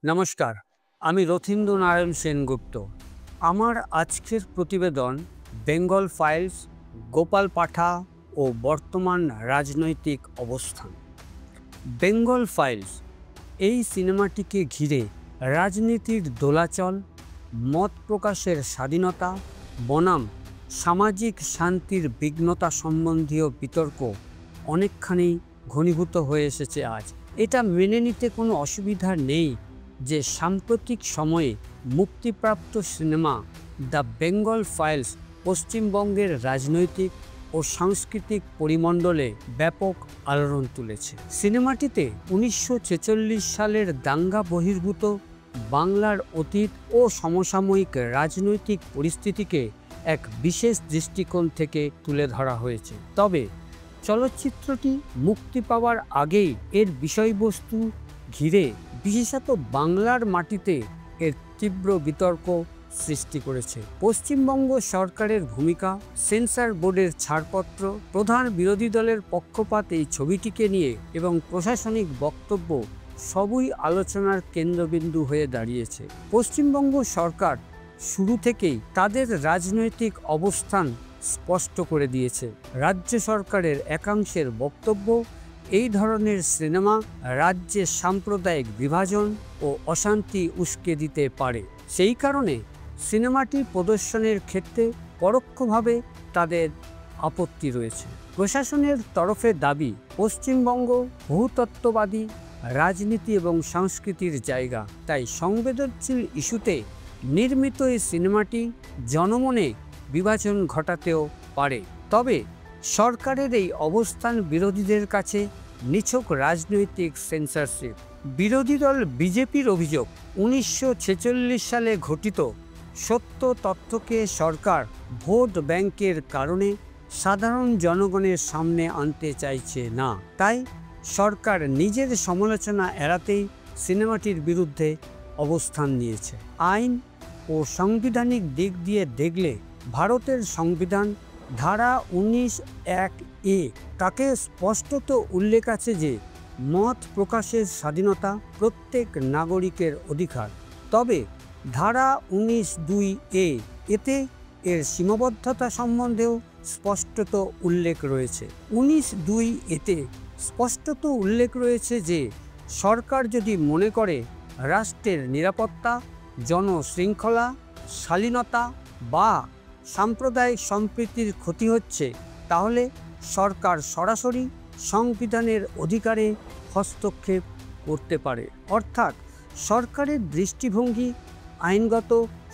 নমস্কার, আমি রথীন্দ্র নারায়ণ সেনগুপ্ত। আমার আজকের প্রতিবেদন বেঙ্গল ফাইলস, গোপাল পাঠা ও বর্তমান রাজনৈতিক অবস্থান। বেঙ্গল ফাইলস এই সিনেমাটিকে ঘিরে রাজনীতির দোলাচল, মত প্রকাশের স্বাধীনতা বনাম সামাজিক শান্তির বিঘ্নতা সম্বন্ধীয় বিতর্ক অনেকখানি ঘনীভূত হয়ে এসেছে আজ। এটা মেনে নিতে কোনো অসুবিধা নেই যে সাম্প্রতিক সময়ে মুক্তিপ্রাপ্ত সিনেমা দ্য বেঙ্গল ফাইলস পশ্চিমবঙ্গের রাজনৈতিক ও সাংস্কৃতিক পরিমণ্ডলে ব্যাপক আলোড়ন তুলেছে। সিনেমাটিতে 1946 সালের দাঙ্গা বহির্ভূত বাংলার অতীত ও সমসাময়িক রাজনৈতিক পরিস্থিতিকে এক বিশেষ দৃষ্টিকোণ থেকে তুলে ধরা হয়েছে। তবে চলচ্চিত্রটি মুক্তি পাওয়ার আগেই এর বিষয়বস্তু ঘিরে বিশেষত বাংলার মাটিতে এর তীব্র বিতর্ক সৃষ্টি করেছে। পশ্চিমবঙ্গ সরকারের ভূমিকা, সেন্সর বোর্ডের ছাড়পত্র, প্রধান বিরোধী দলের পক্ষপাত এই ছবিটিকে নিয়ে এবং প্রশাসনিক বক্তব্য সবই আলোচনার কেন্দ্রবিন্দু হয়ে দাঁড়িয়েছে। পশ্চিমবঙ্গ সরকার শুরু থেকেই তাদের রাজনৈতিক অবস্থান স্পষ্ট করে দিয়েছে। রাজ্য সরকারের একাংশের বক্তব্য, এই ধরনের সিনেমা রাজ্যে সাম্প্রদায়িক বিভাজন ও অশান্তি উস্কে দিতে পারে। সেই কারণে সিনেমাটি প্রদর্শনের ক্ষেত্রে পরোক্ষভাবে তাদের আপত্তি রয়েছে। প্রশাসনের তরফে দাবি, পশ্চিমবঙ্গ বহুতত্ত্ববাদী রাজনীতি এবং সংস্কৃতির জায়গা, তাই সংবেদনশীল ইস্যুতে নির্মিত এই সিনেমাটি জনমনে বিভাজন ঘটাতেও পারে। তবে সরকারের এই অবস্থান বিরোধীদের কাছে নিছক রাজনৈতিক সেন্সরশিপ। বিরোধী দল বিজেপির অভিযোগ, 1946 সালে ঘটিত সত্য তথ্যকে সরকার ভোট ব্যাংকের কারণে সাধারণ জনগণের সামনে আনতে চাইছে না। তাই সরকার নিজের সমালোচনা এড়াতেই সিনেমাটির বিরুদ্ধে অবস্থান নিয়েছে। আইন ও সাংবিধানিক দিক দিয়ে দেখলে ভারতের সংবিধান ধারা 19(1)(a) তাকে স্পষ্টত উল্লেখ আছে যে মত প্রকাশের স্বাধীনতা প্রত্যেক নাগরিকের অধিকার। তবে ধারা 19(2)(a) এতে এর সীমাবদ্ধতা সম্বন্ধেও স্পষ্টত উল্লেখ রয়েছে। 19(2)(a)তে স্পষ্টত উল্লেখ রয়েছে যে সরকার যদি মনে করে রাষ্ট্রের নিরাপত্তা, জনশৃঙ্খলা, শালীনতা বা সাম্প্রদায়িক সম্প্রীতির ক্ষতি হচ্ছে, তাহলে সরকার সরাসরি সংবিধানের অধিকারে হস্তক্ষেপ করতে পারে। অর্থাৎ সরকারের দৃষ্টিভঙ্গি আইনগত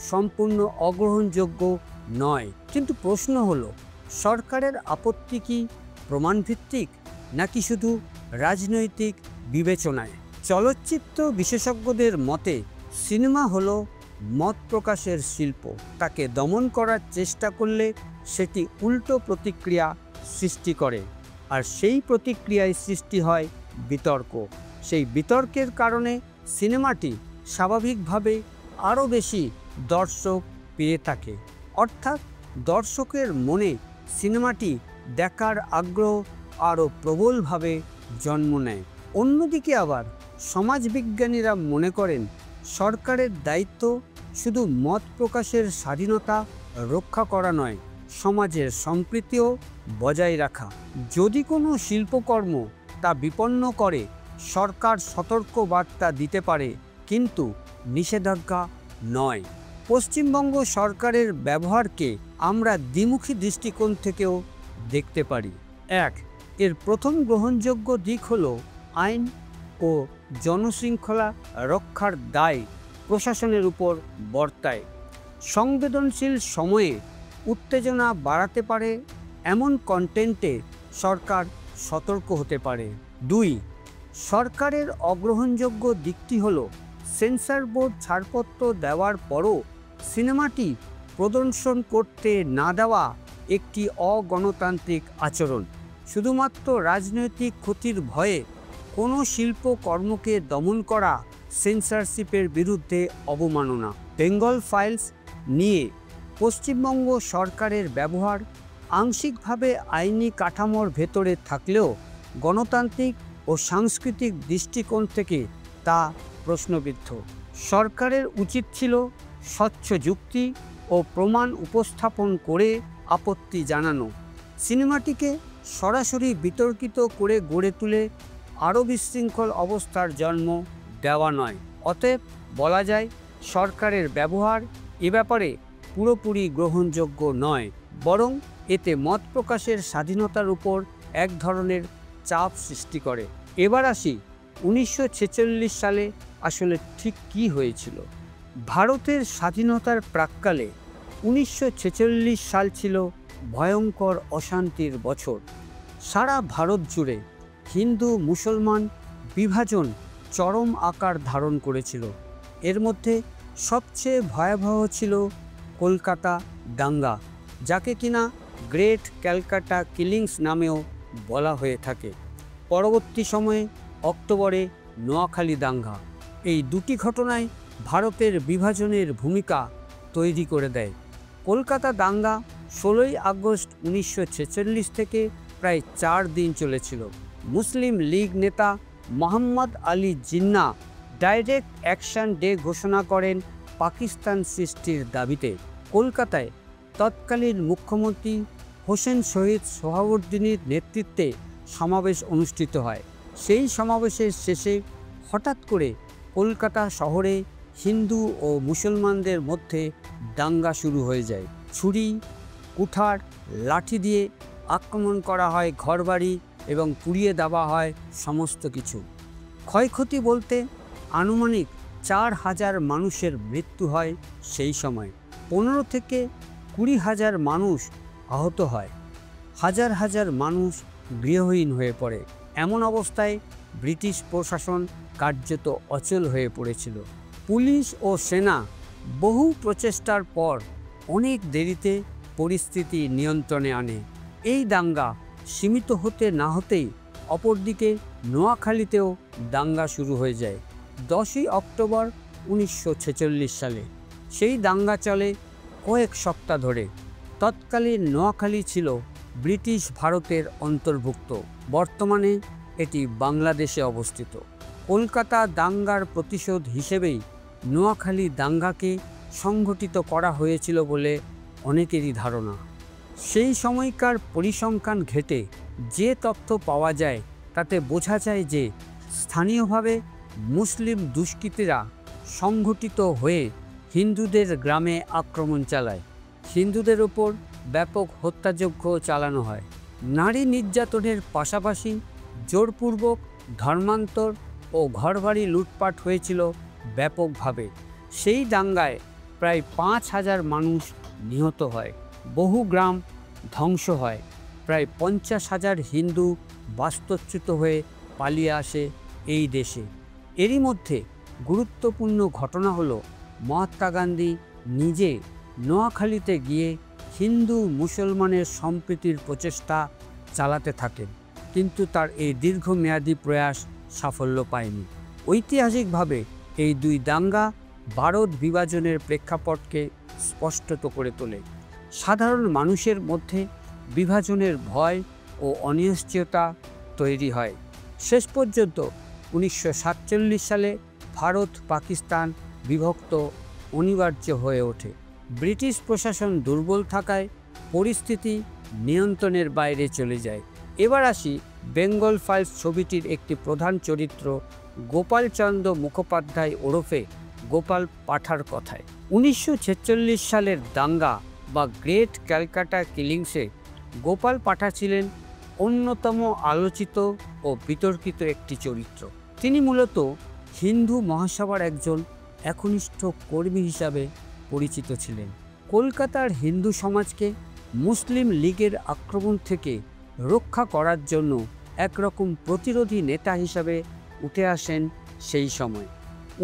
সম্পূর্ণ অগ্রহণযোগ্য নয়। কিন্তু প্রশ্ন হলো, সরকারের আপত্তি কি প্রমাণভিত্তিক নাকি শুধু রাজনৈতিক বিবেচনায়? চলচ্চিত্র বিশেষজ্ঞদের মতে সিনেমা হলো মত প্রকাশের শিল্প। তাকে দমন করার চেষ্টা করলে সেটি উল্টো প্রতিক্রিয়া সৃষ্টি করে, আর সেই প্রতিক্রিয়ায় সৃষ্টি হয় বিতর্ক। সেই বিতর্কের কারণে সিনেমাটি স্বাভাবিকভাবে আরও বেশি দর্শক পেয়ে থাকে। অর্থাৎ দর্শকের মনে সিনেমাটি দেখার আগ্রহ আরও প্রবলভাবে জন্ম নেয়। অন্যদিকে আবার সমাজবিজ্ঞানীরা মনে করেন সরকারের দায়িত্ব শুধু মত প্রকাশের স্বাধীনতা রক্ষা করা নয়, সমাজের সম্প্রীতিও বজায় রাখা। যদি কোনো শিল্পকর্ম তা বিপন্ন করে, সরকার সতর্ক বার্তা দিতে পারে, কিন্তু নিষেধাজ্ঞা নয়। পশ্চিমবঙ্গ সরকারের ব্যবহারকে আমরা দ্বিমুখী দৃষ্টিকোণ থেকেও দেখতে পারি। এর প্রথম গ্রহণযোগ্য দিক হলো আইন ও জনশৃঙ্খলা রক্ষার দায় প্রশাসনের উপর বর্তায়। সংবেদনশীল সময়ে উত্তেজনা বাড়াতে পারে এমন কন্টেন্টে সরকার সতর্ক হতে পারে। 2. সরকারের অগ্রহণযোগ্য দিকটি হলো সেন্সর বোর্ড ছাড়পত্র দেওয়ার পরও সিনেমাটি প্রদর্শন করতে না দেওয়া একটি অগণতান্ত্রিক আচরণ। শুধুমাত্র রাজনৈতিক ক্ষতির ভয়ে কোনো শিল্পকর্মকে দমন করা সেন্সরশিপের বিরুদ্ধে অবমাননা। বেঙ্গল ফাইলস নিয়ে পশ্চিমবঙ্গ সরকারের ব্যবহার আংশিকভাবে আইনি কাঠামোর ভেতরে থাকলেও গণতান্ত্রিক ও সাংস্কৃতিক দৃষ্টিকোণ থেকে তা প্রশ্নবিদ্ধ। সরকারের উচিত ছিল স্বচ্ছ যুক্তি ও প্রমাণ উপস্থাপন করে আপত্তি জানানো, সিনেমাটিকে সরাসরি বিতর্কিত করে গড়ে তুলে আরও বিশৃঙ্খল অবস্থার জন্ম দেওয়া নয়। অতএব বলা যায় সরকারের ব্যবহার এ ব্যাপারে পুরোপুরি গ্রহণযোগ্য নয়, বরং এতে মত প্রকাশের স্বাধীনতার উপর এক ধরনের চাপ সৃষ্টি করে। এবার আসি 1946 সালে আসলে ঠিক কী হয়েছিল। ভারতের স্বাধীনতার প্রাক্কালে 1946 সাল ছিল ভয়ঙ্কর অশান্তির বছর। সারা ভারত জুড়ে হিন্দু মুসলমান বিভাজন চরম আকার ধারণ করেছিল। এর মধ্যে সবচেয়ে ভয়াবহ ছিল কলকাতা দাঙ্গা, যাকে কিনা গ্রেট ক্যালকাটা কিলিংস নামেও বলা হয়ে থাকে। পরবর্তী সময়ে অক্টোবরে নোয়াখালী দাঙ্গা, এই দুটি ঘটনায় ভারতের বিভাজনের ভূমিকা তৈরি করে দেয়। কলকাতা দাঙ্গা 16ই আগস্ট 1946 থেকে প্রায় 4 দিন চলেছিল। মুসলিম লীগ নেতা Mohammad Ali Jinnah direct action day ঘোষণা করেন পাকিস্তান সৃষ্টির দাবিতে। কলকাতায় তৎকালীন মুখ্যমন্ত্রী হোসেন শহীদ সোহরাওয়ার্দীর নেতৃত্বে সমাবেশ অনুষ্ঠিত হয়। সেই সমাবেশের শেষে হঠাৎ করে কলকাতা শহরে হিন্দু ও মুসলমানদের মধ্যে দাঙ্গা শুরু হয়ে যায়। ছুরি, কুঠার, লাঠি দিয়ে আক্রমণ করা হয় ঘরবাড়ি এবং পুড়িয়ে দেওয়া হয় সমস্ত কিছু। ক্ষয়ক্ষতি বলতে আনুমানিক 4,000 মানুষের মৃত্যু হয় সেই সময়। 15 থেকে 20,000 মানুষ আহত হয়। হাজার হাজার মানুষ গৃহহীন হয়ে পড়ে। এমন অবস্থায় ব্রিটিশ প্রশাসন কার্যত অচল হয়ে পড়েছিল। পুলিশ ও সেনা বহু প্রচেষ্টার পর অনেক দেরিতে পরিস্থিতি নিয়ন্ত্রণে আনে। এই দাঙ্গা সীমিত হতে না হতেই অপরদিকে নোয়াখালীতেও দাঙ্গা শুরু হয়ে যায় 10ই অক্টোবর 1946 সালে। সেই দাঙ্গা চলে কয়েক সপ্তাহ ধরে। তৎকালীন নোয়াখালী ছিল ব্রিটিশ ভারতের অন্তর্ভুক্ত। বর্তমানে এটি বাংলাদেশে অবস্থিত। কলকাতা দাঙ্গার প্রতিশোধ হিসেবেই নোয়াখালী দাঙ্গাকে সংগঠিত করা হয়েছিল বলে অনেকেরই ধারণা। সেই সময়কার পরিসংখ্যান ঘেঁটে যে তথ্য পাওয়া যায় তাতে বোঝা যায় যে স্থানীয়ভাবে মুসলিম দুষ্কৃতীরা সংগঠিত হয়ে হিন্দুদের গ্রামে আক্রমণ চালায়। হিন্দুদের ওপর ব্যাপক হত্যাযজ্ঞ চালানো হয়। নারী নির্যাতনের পাশাপাশি জোরপূর্বক ধর্মান্তর ও ঘরবাড়ি লুটপাট হয়েছিল ব্যাপকভাবে। সেই দাঙ্গায় প্রায় 5,000 মানুষ নিহত হয়, বহু গ্রাম ধ্বংস হয়, প্রায় 50,000 হিন্দু বাস্তুচ্যুত হয়ে পালিয়ে আসে এই দেশে। এরই মধ্যে গুরুত্বপূর্ণ ঘটনা হলো মহাত্মা গান্ধী নিজে নোয়াখালীতে গিয়ে হিন্দু মুসলমানের সম্প্রীতির প্রচেষ্টা চালাতে থাকেন, কিন্তু তার এই দীর্ঘমেয়াদী প্রয়াস সাফল্য পায়নি। ঐতিহাসিকভাবে এই দুই দাঙ্গা ভারত বিভাজনের প্রেক্ষাপটকে স্পষ্ট করে তোলে। সাধারণ মানুষের মধ্যে বিভাজনের ভয় ও অনিশ্চয়তা তৈরি হয়। শেষ পর্যন্ত 1947 সালে ভারত পাকিস্তান বিভক্ত অনিবার্য হয়ে ওঠে। ব্রিটিশ প্রশাসন দুর্বল থাকায় পরিস্থিতি নিয়ন্ত্রণের বাইরে চলে যায়। এবার আসি বেঙ্গল ফাইলস ছবিটির একটি প্রধান চরিত্র গোপালচন্দ্র মুখোপাধ্যায় ওরফে গোপাল পাঠার কথায়। 1946 সালের দাঙ্গা বা গ্রেট ক্যালকাটা কিলিংসে গোপাল পাঠা ছিলেন অন্যতম আলোচিত ও বিতর্কিত একটি চরিত্র। তিনি মূলত হিন্দু মহাসভার একজন একনিষ্ঠ কর্মী হিসাবে পরিচিত ছিলেন। কলকাতার হিন্দু সমাজকে মুসলিম লীগের আক্রমণ থেকে রক্ষা করার জন্য একরকম প্রতিরোধী নেতা হিসাবে উঠে আসেন সেই সময়।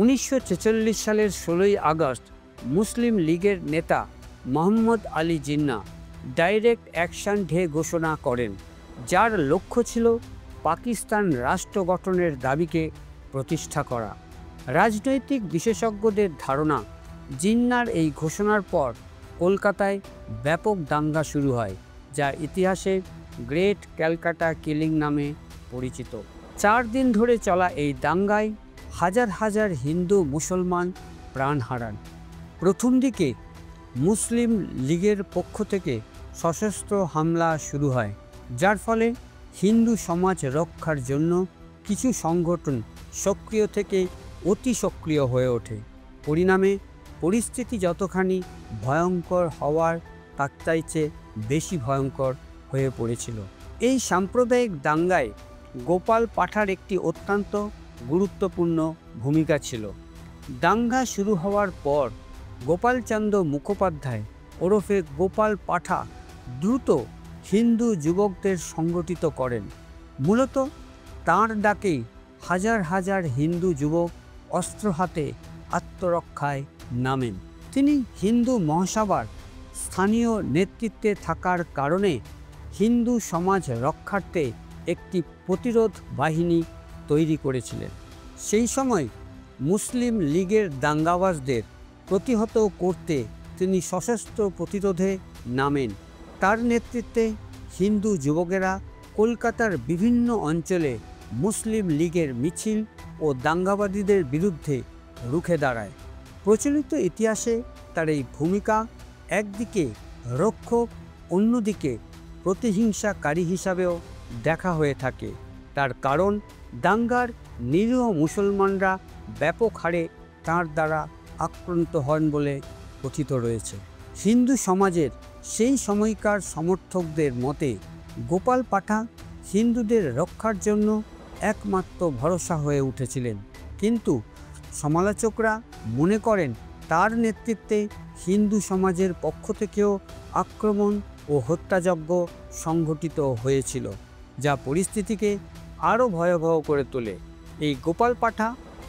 1946 সালের 16ই আগস্ট মুসলিম লীগের নেতা Mohammad Ali Jinnah direct action day ঘোষণা করেন, যার লক্ষ্য ছিল পাকিস্তান রাষ্ট্র গঠনের দাবিকে প্রতিষ্ঠা করা। রাজনৈতিক বিশেষজ্ঞদের ধারণা, জিন্নার এই ঘোষণার পর কলকাতায় ব্যাপক দাঙ্গা শুরু হয়, যা ইতিহাসে গ্রেট ক্যালকাটা কিলিং নামে পরিচিত। 4 দিন ধরে চলা এই দাঙ্গায় হাজার হাজার হিন্দু মুসলমান প্রাণ হারান। প্রথম দিকে মুসলিম লীগের পক্ষ থেকে সশস্ত্র হামলা শুরু হয়, যার ফলে হিন্দু সমাজ রক্ষার জন্য কিছু সংগঠন সক্রিয় থেকে অতি সক্রিয় হয়ে ওঠে। পরিণামে পরিস্থিতি যতখানি ভয়ঙ্কর হওয়ার তার চাইতে বেশি ভয়ঙ্কর হয়ে পড়েছিল। এই সাম্প্রদায়িক দাঙ্গায় গোপাল পাঠার একটি অত্যন্ত গুরুত্বপূর্ণ ভূমিকা ছিল। দাঙ্গা শুরু হওয়ার পর গোপালচন্দ্র মুখোপাধ্যায় ওরফে গোপাল পাঠা দ্রুত হিন্দু যুবকদের সংগঠিত করেন। মূলত তাঁর ডাকেই হাজার হাজার হিন্দু যুবক অস্ত্র হাতে আত্মরক্ষায় নামেন। তিনি হিন্দু মহাসভার স্থানীয় নেতৃত্বে থাকার কারণে হিন্দু সমাজ রক্ষার্থে একটি প্রতিরোধ বাহিনী তৈরি করেছিলেন। সেই সময় মুসলিম লীগের দাঙ্গাবাজদের প্রতিহত করতে তিনি সশস্ত্র প্রতিরোধে নামেন। তার নেতৃত্বে হিন্দু যুবকেরা কলকাতার বিভিন্ন অঞ্চলে মুসলিম লীগের মিছিল ও দাঙ্গাবাদীদের বিরুদ্ধে রুখে দাঁড়ায়। প্রচলিত ইতিহাসে তার এই ভূমিকা একদিকে রক্ষক, অন্যদিকে প্রতিহিংসাকারী হিসাবেও দেখা হয়ে থাকে। তার কারণ দাঙ্গার নিরীহ মুসলমানরা ব্যাপক হারে তাঁর দ্বারা আক্রান্ত হন বলে কথিত রয়েছে। হিন্দু সমাজের সেই সময়কার সমর্থকদের মতে গোপাল পাঠা হিন্দুদের রক্ষার জন্য একমাত্র ভরসা হয়ে উঠেছিলেন, কিন্তু সমালোচকরা মনে করেন তার নেতৃত্বে হিন্দু সমাজের পক্ষ থেকেও আক্রমণ ও হত্যাযজ্ঞ সংঘটিত হয়েছিল, যা পরিস্থিতিকে আরও ভয়াবহ করে তোলে। এই গোপাল পাঠা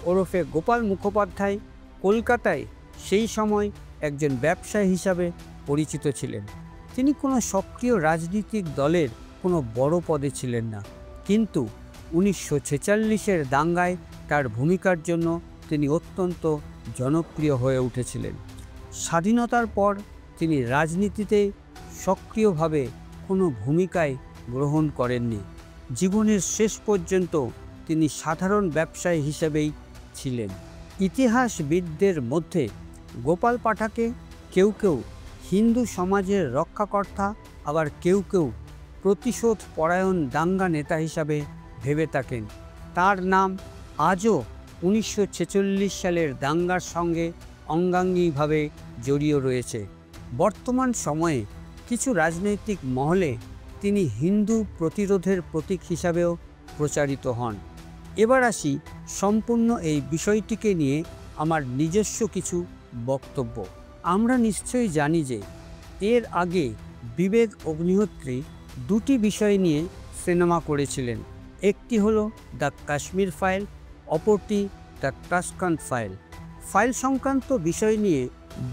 ওরফে গোপাল মুখোপাধ্যায় কলকাতায় সেই সময় একজন ব্যবসায়ী হিসাবে পরিচিত ছিলেন। তিনি কোনো সক্রিয় রাজনৈতিক দলের কোনো বড় পদে ছিলেন না, কিন্তু 1946-এর দাঙ্গায় তার ভূমিকার জন্য তিনি অত্যন্ত জনপ্রিয় হয়ে উঠেছিলেন। স্বাধীনতার পর তিনি রাজনীতিতে সক্রিয়ভাবে কোনো ভূমিকায় গ্রহণ করেননি। জীবনের শেষ পর্যন্ত তিনি সাধারণ ব্যবসায়ী হিসেবেই ছিলেন। ইতিহাসবিদদের মধ্যে গোপাল পাঠাকে কেউ কেউ হিন্দু সমাজের রক্ষাকর্তা, আবার কেউ কেউ প্রতিশোধ পরায়ণ দাঙ্গা নেতা হিসাবে ভেবে থাকেন। তার নাম আজও 1946 সালের দাঙ্গার সঙ্গে অঙ্গাঙ্গিভাবে জড়িয়ে রয়েছে। বর্তমান সময়ে কিছু রাজনৈতিক মহলে তিনি হিন্দু প্রতিরোধের প্রতীক হিসাবেও প্রচারিত হন। এবার আসি সম্পূর্ণ এই বিষয়টিকে নিয়ে আমার নিজস্ব কিছু বক্তব্য। আমরা নিশ্চয়ই জানি যে এর আগে বিবেক অগ্নিহোত্রী দুটি বিষয় নিয়ে সিনেমা করেছিলেন। একটি হলো দ্য কাশ্মীর ফাইল, অপরটি দ্য তাশকান্দ ফাইল। ফাইল সংক্রান্ত বিষয় নিয়ে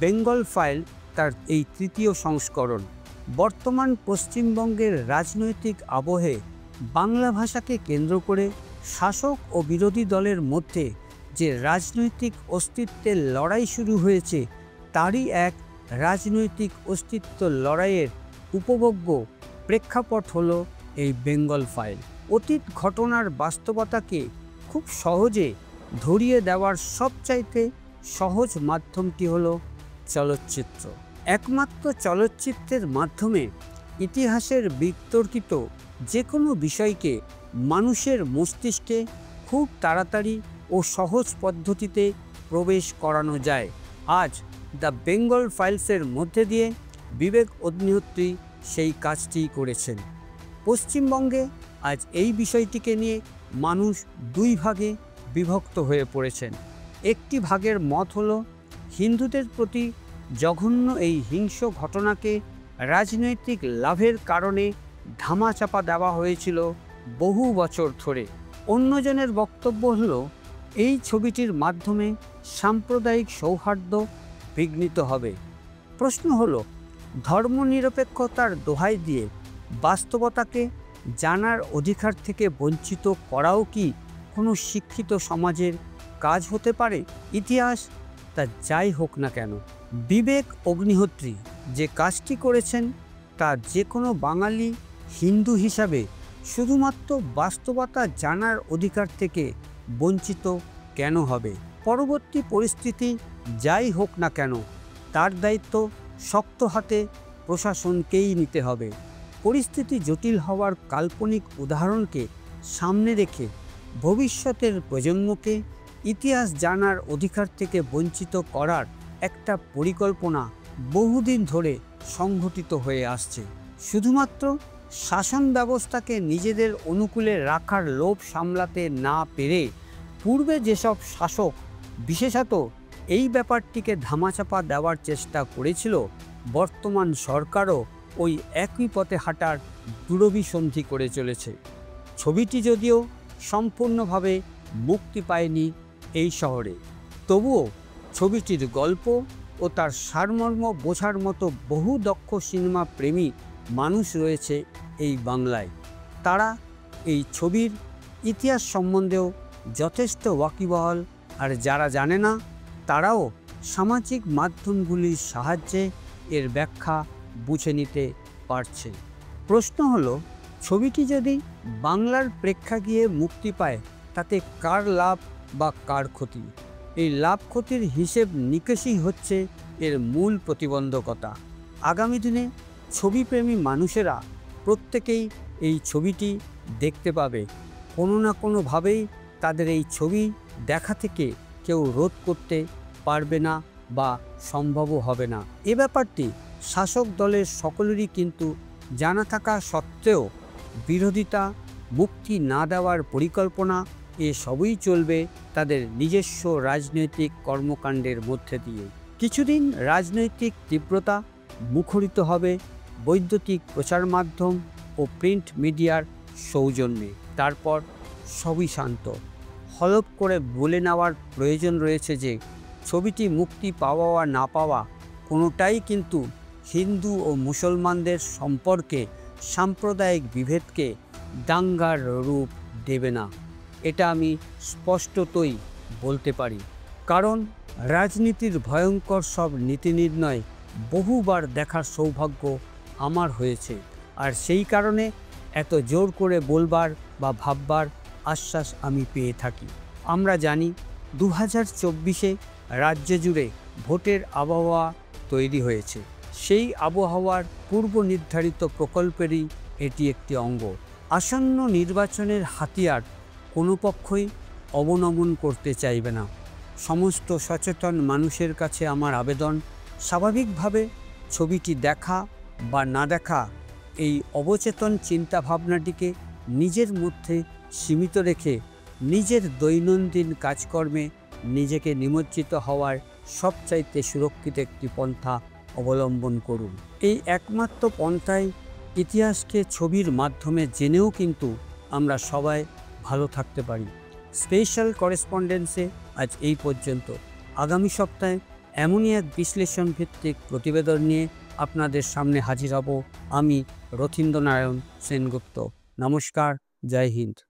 বেঙ্গল ফাইল তার এই তৃতীয় সংস্করণ। বর্তমান পশ্চিমবঙ্গের রাজনৈতিক আবহে বাংলা ভাষাকে কেন্দ্র করে শাসক ও বিরোধী দলের মধ্যে যে রাজনৈতিক অস্তিত্বের লড়াই শুরু হয়েছে, তারই এক রাজনৈতিক অস্তিত্ব লড়াইয়ের উপভোগ্য প্রেক্ষাপট হলো এই বেঙ্গল ফাইল। অতীত ঘটনার বাস্তবতাকে খুব সহজে ধরিয়ে দেওয়ার সবচাইতে সহজ মাধ্যমটি হলো চলচ্চিত্র। একমাত্র চলচ্চিত্রের মাধ্যমে ইতিহাসের বিতর্কিত যে কোনো বিষয়কে মানুষের মস্তিষ্কে খুব তাড়াতাড়ি ও সহজ পদ্ধতিতে প্রবেশ করানো যায়। আজ দ্য বেঙ্গল ফাইলসের মধ্যে দিয়ে বিবেক অগ্নিহোত্রী সেই কাজটিই করেছেন। পশ্চিমবঙ্গে আজ এই বিষয়টিকে নিয়ে মানুষ দুই ভাগে বিভক্ত হয়ে পড়েছেন। একটি ভাগের মত হলো হিন্দুদের প্রতি জঘন্য এই হিংস্র ঘটনাকে রাজনৈতিক লাভের কারণে ধামাচাপা দেওয়া হয়েছিল বহু বছর ধরে। অন্যজনের বক্তব্য হলো এই ছবিটির মাধ্যমে সাম্প্রদায়িক সৌহার্দ্য বিঘ্নিত হবে। প্রশ্ন হলো, ধর্মনিরপেক্ষতার দোহাই দিয়ে বাস্তবতাকে জানার অধিকার থেকে বঞ্চিত করাও কি কোনো শিক্ষিত সমাজের কাজ হতে পারে? ইতিহাস তা যাই হোক না কেন, বিবেক অগ্নিহোত্রী যে কাজটি করেছেন তা যে কোনো বাঙালি হিন্দু হিসাবে শুধুমাত্র বাস্তবতা জানার অধিকার থেকে বঞ্চিত কেন হবে? পরবর্তী পরিস্থিতি যাই হোক না কেন তার দায়িত্ব শক্ত হাতে প্রশাসনকেই নিতে হবে। পরিস্থিতি জটিল হওয়ার কাল্পনিক উদাহরণকে সামনে রেখে ভবিষ্যতের প্রজন্মকে ইতিহাস জানার অধিকার থেকে বঞ্চিত করার একটা পরিকল্পনা বহুদিন ধরে সংঘটিত হয়ে আসছে। শুধুমাত্র শাসন ব্যবস্থাকে নিজেদের অনুকূলে রাখার লোভ সামলাতে না পেরে পূর্বে যেসব শাসক বিশেষত এই ব্যাপারটিকে ধামাচাপা দেওয়ার চেষ্টা করেছিল, বর্তমান সরকারও ওই একই পথে হাঁটার দূরভিসন্ধি করে চলেছে। ছবিটি যদিও সম্পূর্ণভাবে মুক্তি পায়নি এই শহরে, তবুও ছবিটির গল্প ও তার সারমর্ম বোঝার মতো বহু দক্ষ সিনেমা প্রেমী মানুষ রয়েছে এই বাংলায়। তারা এই ছবির ইতিহাস সম্বন্ধেও যথেষ্ট ওয়াকিবহাল, আর যারা জানে না তারাও সামাজিক মাধ্যমগুলির সাহায্যে এর ব্যাখ্যা বুঝে নিতে পারছে। প্রশ্ন হলো, ছবিটি যদি বাংলার প্রেক্ষাগৃহে মুক্তি পায় তাতে কার লাভ বা কার ক্ষতি? এই লাভ ক্ষতির হিসেব নিকেশই হচ্ছে এর মূল প্রতিবন্ধকতা। আগামী দিনে ছবিপ্রেমী মানুষেরা প্রত্যেকেই এই ছবিটি দেখতে পাবে। কোনো না কোনোভাবেই তাদের এই ছবি দেখা থেকে কেউ রোধ করতে পারবে না বা সম্ভবও হবে না। এ ব্যাপারটি শাসক দলের সকলেরই কিন্তু জানা থাকা সত্ত্বেও বিরোধিতা, মুক্তি না দেওয়ার পরিকল্পনা এসবই চলবে তাদের নিজস্ব রাজনৈতিক কর্মকাণ্ডের মধ্যে দিয়ে। কিছুদিন রাজনৈতিক তীব্রতা মুখরিত হবে বৈদ্যুতিক প্রচার মাধ্যম ও প্রিন্ট মিডিয়ার সৌজন্যে, তারপর সবই শান্ত। হলফ করে বলে নেওয়ার প্রয়োজন রয়েছে যে ছবিটি মুক্তি পাওয়া বা না পাওয়া কোনোটাই কিন্তু হিন্দু ও মুসলমানদের সম্পর্কে সাম্প্রদায়িক বিভেদকে দাঙ্গার রূপ দেবে না। এটা আমি স্পষ্টতই বলতে পারি, কারণ রাজনীতির ভয়ঙ্কর সব নীতি নির্ণয় বহুবার দেখার সৌভাগ্য আমার হয়েছে, আর সেই কারণে এত জোর করে বলবার বা ভাববার আশ্বাস আমি পেয়ে থাকি। আমরা জানি 2024-এ রাজ্য জুড়ে ভোটের আবহাওয়া তৈরি হয়েছে। সেই আবহাওয়ার পূর্ব নির্ধারিত প্রকল্পেরই এটি একটি অঙ্গ। আসন্ন নির্বাচনের হাতিয়ার কোনো পক্ষই অবনমন করতে চাইবে না। সমস্ত সচেতন মানুষের কাছে আমার আবেদন, স্বাভাবিকভাবে ছবিটি দেখা বা না দেখা এই অবচেতন চিন্তাভাবনাটিকে নিজের মধ্যে সীমিত রেখে নিজের দৈনন্দিন কাজকর্মে নিজেকে নিমজ্জিত হওয়ার সবচাইতে সুরক্ষিত একটি পন্থা অবলম্বন করুন। এই একমাত্র পন্থায় ইতিহাসকে ছবির মাধ্যমে জেনেও কিন্তু আমরা সবাই ভালো থাকতে পারি। স্পেশাল করেসপন্ডেন্সে আজ এই পর্যন্ত। আগামী সপ্তাহে এমনই এক বিশ্লেষণ ভিত্তিক প্রতিবেদন নিয়ে আপনাদের সামনে হাজির হব আমি রথীন্দ্রনারায়ণ সেনগুপ্ত। নমস্কার, জয় হিন্দ।